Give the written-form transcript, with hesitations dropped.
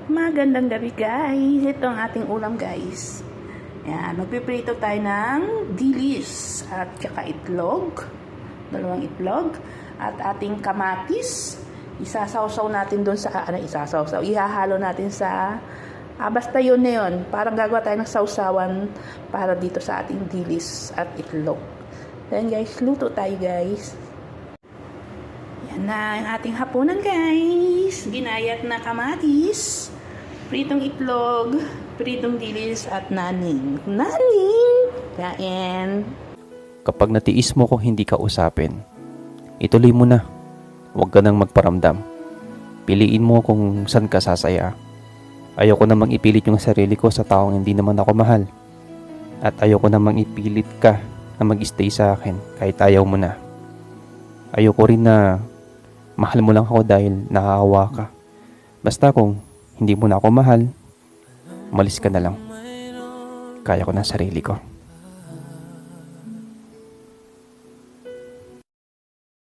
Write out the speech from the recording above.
Magandang gabi guys. Ito ang ating ulam guys. Yan, magpiprito tayo ng dilis at saka itlog. Dalawang itlog. At ating kamatis. Isasawsaw natin doon sa, ihahalo natin sa, basta yun na yun. Parang gagawa tayo ng sausawan para dito sa ating dilis at itlog. Then guys, luto tayo guys. Yan na ang ating hapunan guys. Ginayat na kamatis, pritong itlog, pritong dilis at naning. Kain. Kapag natiis mo kung hindi ka usapin, ituloy mo na. Huwag ka nang magparamdam. Piliin mo kung saan ka sasaya. Ayoko namang ipilit yung sarili ko sa taong hindi naman ako mahal. At ayoko namang ipilit ka na mag-stay sa akin kahit ayaw mo na. Ayoko rin na mahal mo lang ako dahil nakakawa ka. Basta kung hindi mo na ako mahal, umalis ka na lang. Kaya ko na sarili ko.